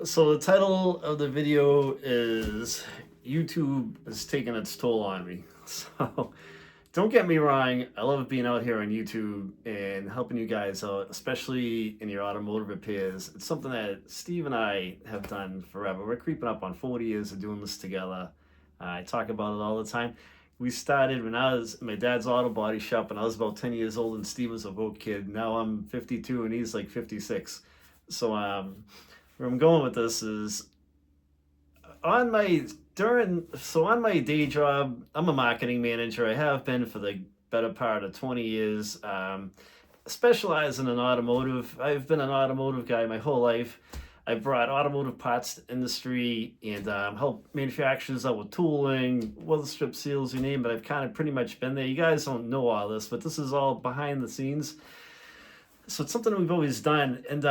So the title of the video is YouTube is taking its toll on me. So don't get me wrong, I love being out here on YouTube and helping you guys out, especially in your automotive repairs. It's something that Steve and I have done forever. We're creeping up on 40 years of doing this together. I talk about it all the time. We started when I was in my dad's auto body shop and I was about 10 years old and Steve was a boat kid. Now I'm 52 and he's like 56. So where I'm going with this is on my day job, I'm a marketing manager. I have been for the better part of 20 years. Specializing in automotive. I've been an automotive guy my whole life. I've brought automotive parts to industry and helped manufacturers out with tooling, weather strip seals, you name it. I've kind of pretty much been there. You guys don't know all this, but this is all behind the scenes. So it's something we've always done. And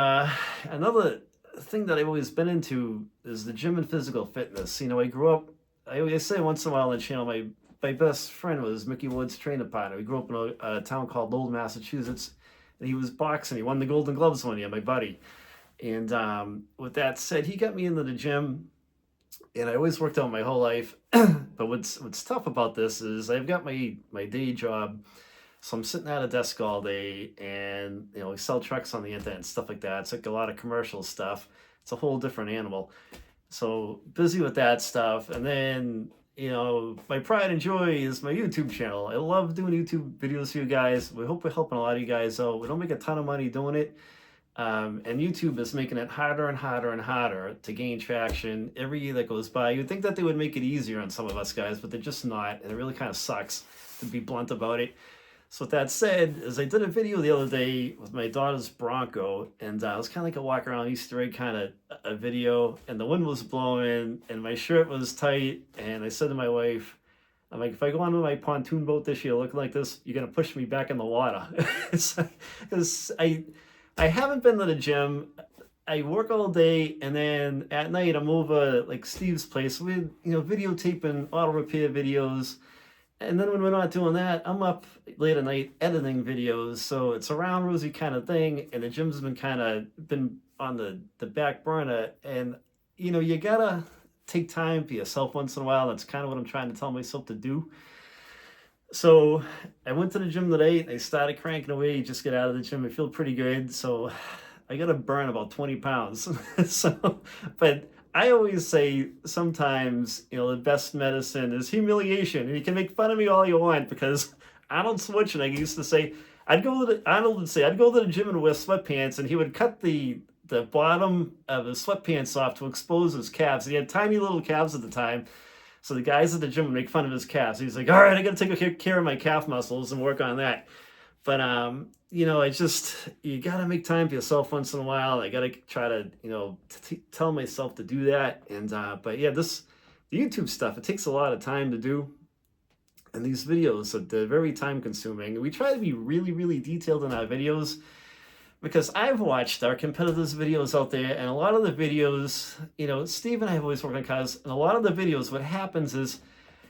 another thing that I've always been into is the gym and physical fitness. I grew up, I always say once in a while on the channel, my best friend was Mickey Wood's trainer partner. We grew up in a town called Lowell, Massachusetts, and he was boxing. He won the Golden Gloves one year, my buddy. And with that said, he got me into the gym, and I always worked out my whole life. But what's tough about this is I've got my day job, so I'm sitting at a desk all day, and we sell trucks on the internet and stuff like that. It's like a lot of commercial stuff. It's a whole different animal. So busy with that stuff, and then my pride and joy is my YouTube channel. I love doing YouTube videos for you guys. We hope we're helping a lot of you guys out. We don't make a ton of money doing it. And YouTube is making it harder and harder and harder to gain traction every year that goes by. You'd think that they would make it easier on some of us guys, but they're just not, and it really kind of sucks, to be blunt about it. So with that said, as I did a video the other day with my daughter's Bronco, and it was kind of like a walk around Easter egg kind of a video, and the wind was blowing, and my shirt was tight, and I said to my wife, I'm like, if I go onto my pontoon boat this year looking like this, you're going to push me back in the water. It's like, because I haven't been to the gym. I work all day, and then at night I'm over like Steve's place. We're videotaping auto repair videos, and then when we're not doing that, I'm up late at night editing videos. So it's a round rosy kind of thing, and the gym's been on the back burner. And you gotta take time for yourself once in a while. That's kind of what I'm trying to tell myself to do. So I went to the gym today. I started cranking away. Just get out of the gym. I feel pretty good. So I got to burn about 20 pounds. But I always say sometimes, the best medicine is humiliation. And you can make fun of me all you want because Arnold Schwarzenegger used to say, Arnold would say, I'd go to the gym and wear sweatpants, and he would cut the bottom of his sweatpants off to expose his calves. He had tiny little calves at the time. So the guys at the gym would make fun of his calves. He's like, all right, I got to take care of my calf muscles and work on that. But, you got to make time for yourself once in a while. I got to try to, tell myself to do that. And, but yeah, the YouTube stuff, it takes a lot of time to do. And these videos, they're very time consuming. We try to be really, really detailed in our videos, because I've watched our competitors' videos out there, and a lot of the videos, Steve and I have always worked on cars, and a lot of the videos, what happens is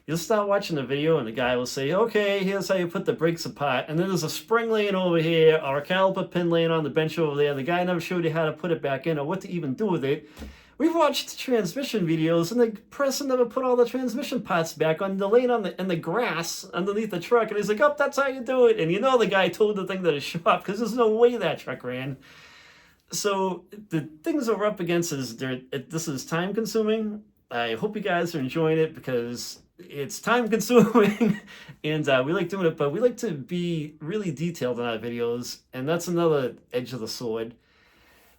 you'll start watching the video, and the guy will say, okay, here's how you put the brakes apart, and then there's a spring laying over here, or a caliper pin laying on the bench over there, and the guy never showed you how to put it back in, or what to even do with it. We've watched transmission videos, and the person never put all the transmission parts back on. They're laying in the grass underneath the truck, and he's like, "Oh, that's how you do it." And the guy towed the thing to the shop because there's no way that truck ran. So the things that we're up against is this is time consuming. I hope you guys are enjoying it because it's time consuming, and we like doing it, but we like to be really detailed in our videos, and that's another edge of the sword.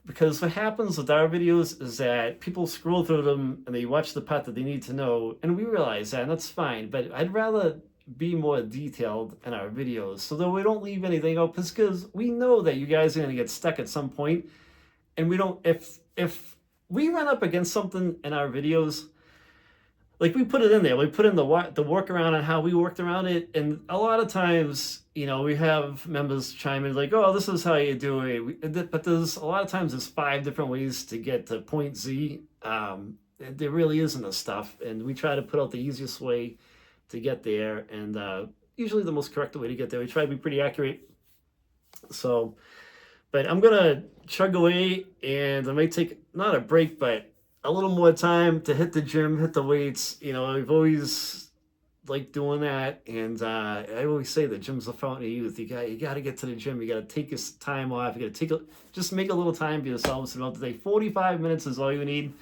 Because what happens with our videos is that people scroll through them and they watch the part that they need to know, and we realize that, and that's fine. But I'd rather be more detailed in our videos so that we don't leave anything out, because we know that you guys are going to get stuck at some point, and we don't. If we run up against something in our videos, like we put it in there, we put in the workaround on how we worked around it, and a lot of times, we have members chime in like, "Oh, this is how you do it," but there's a lot of times there's 5 different ways to get to point Z. There really isn't a stuff, and we try to put out the easiest way to get there, and usually the most correct way to get there. We try to be pretty accurate. So, But I'm gonna chug away, and I might take not a break, but a little more time to hit the gym, hit the weights. You know, I've always liked doing that, and I always say the gym's the fountain of youth. You got to get to the gym. You got to take this time off. You got to just make a little time for yourselves throughout the day. 45 minutes is all you need.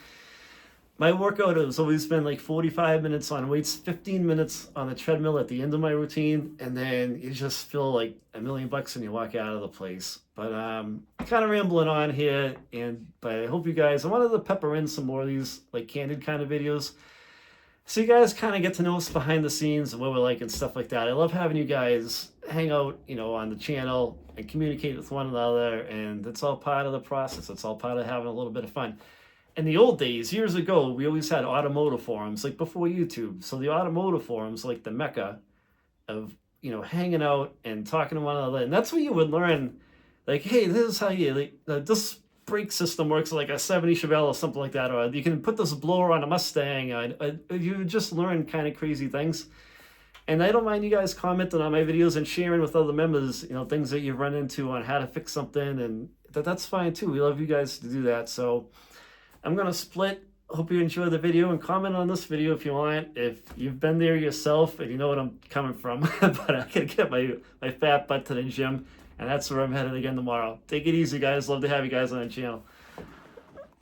My workout has always been like 45 minutes on weights, 15 minutes on the treadmill at the end of my routine, and then you just feel like $1,000,000 and you walk out of the place. But kind of rambling on here, but I hope you guys. I wanted to pepper in some more of these like candid kind of videos, so you guys kind of get to know us behind the scenes and what we're like and stuff like that. I love having you guys hang out, on the channel and communicate with one another, and it's all part of the process. It's all part of having a little bit of fun. In the old days, years ago, we always had automotive forums, like before YouTube. So the automotive forums, like the mecca of, hanging out and talking to one another. And that's where you would learn, like, hey, this is how this brake system works, like a 70 Chevelle or something like that. Or you can put this blower on a Mustang. You just learn kind of crazy things. And I don't mind you guys commenting on my videos and sharing with other members, things that you've run into on how to fix something. And that's fine too. We love you guys to do that. So I'm going to split. Hope you enjoy the video, and comment on this video if you want. If you've been there yourself and you know what I'm coming from. But I got to get my fat butt to the gym, and that's where I'm headed again tomorrow. Take it easy, guys. Love to have you guys on the channel.